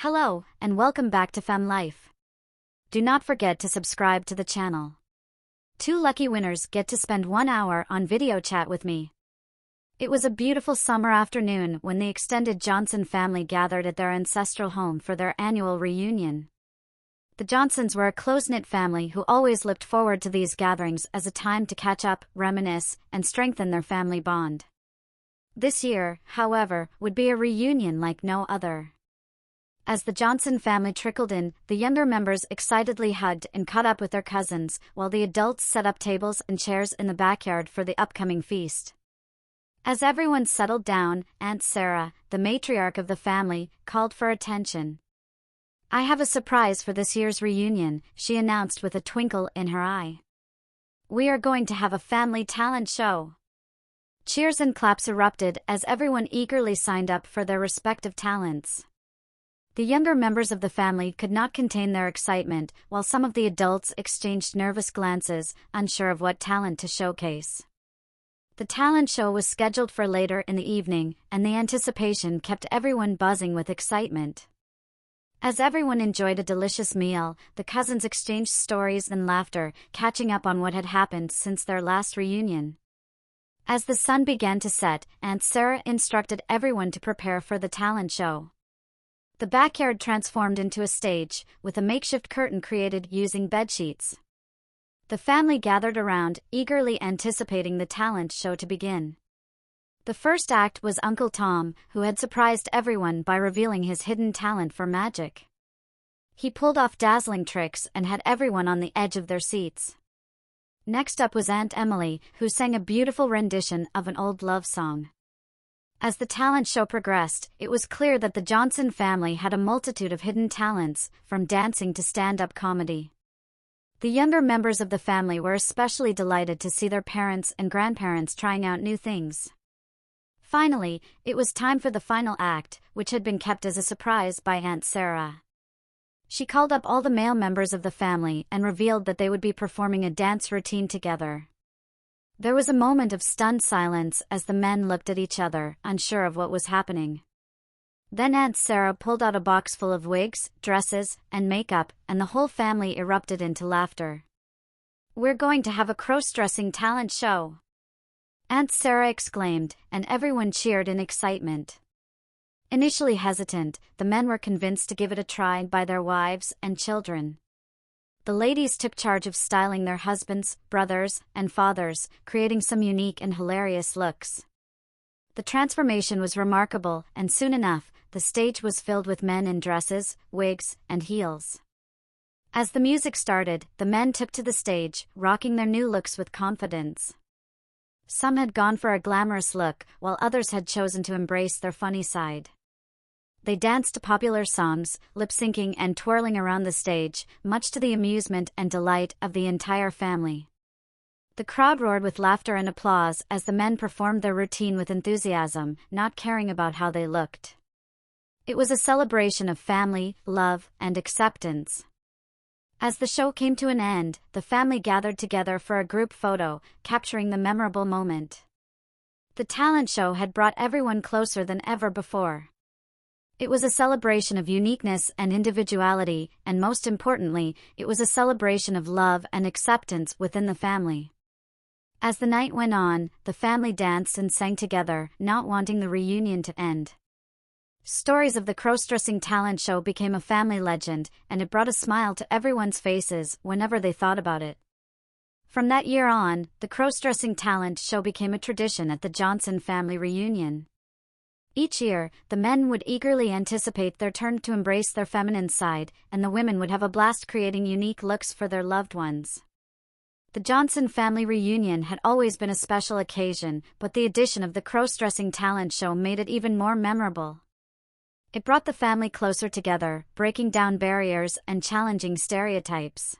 Hello, and welcome back to Fem Life. Do not forget to subscribe to the channel. 2 lucky winners get to spend 1 hour on video chat with me. It was a beautiful summer afternoon when the extended Johnson family gathered at their ancestral home for their annual reunion. The Johnsons were a close-knit family who always looked forward to these gatherings as a time to catch up, reminisce, and strengthen their family bond. This year, however, would be a reunion like no other. As the Johnson family trickled in, the younger members excitedly hugged and caught up with their cousins, while the adults set up tables and chairs in the backyard for the upcoming feast. As everyone settled down, Aunt Sarah, the matriarch of the family, called for attention. "I have a surprise for this year's reunion," she announced with a twinkle in her eye. "We are going to have a family talent show." Cheers and claps erupted as everyone eagerly signed up for their respective talents. The younger members of the family could not contain their excitement, while some of the adults exchanged nervous glances, unsure of what talent to showcase. The talent show was scheduled for later in the evening, and the anticipation kept everyone buzzing with excitement. As everyone enjoyed a delicious meal, the cousins exchanged stories and laughter, catching up on what had happened since their last reunion. As the sun began to set, Aunt Sarah instructed everyone to prepare for the talent show. The backyard transformed into a stage, with a makeshift curtain created using bedsheets. The family gathered around, eagerly anticipating the talent show to begin. The first act was Uncle Tom, who had surprised everyone by revealing his hidden talent for magic. He pulled off dazzling tricks and had everyone on the edge of their seats. Next up was Aunt Emily, who sang a beautiful rendition of an old love song. As the talent show progressed, it was clear that the Johnson family had a multitude of hidden talents, from dancing to stand-up comedy. The younger members of the family were especially delighted to see their parents and grandparents trying out new things. Finally, it was time for the final act, which had been kept as a surprise by Aunt Sarah. She called up all the male members of the family and revealed that they would be performing a dance routine together. There was a moment of stunned silence as the men looked at each other, unsure of what was happening. Then Aunt Sarah pulled out a box full of wigs, dresses, and makeup, and the whole family erupted into laughter. "We're going to have a crossdressing talent show!" Aunt Sarah exclaimed, and everyone cheered in excitement. Initially hesitant, the men were convinced to give it a try by their wives and children. The ladies took charge of styling their husbands, brothers, and fathers, creating some unique and hilarious looks. The transformation was remarkable, and soon enough, the stage was filled with men in dresses, wigs, and heels. As the music started, the men took to the stage, rocking their new looks with confidence. Some had gone for a glamorous look, while others had chosen to embrace their funny side. They danced to popular songs, lip-syncing and twirling around the stage, much to the amusement and delight of the entire family. The crowd roared with laughter and applause as the men performed their routine with enthusiasm, not caring about how they looked. It was a celebration of family, love, and acceptance. As the show came to an end, the family gathered together for a group photo, capturing the memorable moment. The talent show had brought everyone closer than ever before. It was a celebration of uniqueness and individuality, and most importantly, it was a celebration of love and acceptance within the family. As the night went on, the family danced and sang together, not wanting the reunion to end. Stories of the crossdressing talent show became a family legend, and it brought a smile to everyone's faces whenever they thought about it. From that year on, the crossdressing talent show became a tradition at the Johnson family reunion. Each year, the men would eagerly anticipate their turn to embrace their feminine side, and the women would have a blast creating unique looks for their loved ones. The Johnson family reunion had always been a special occasion, but the addition of the crossdressing talent show made it even more memorable. It brought the family closer together, breaking down barriers and challenging stereotypes.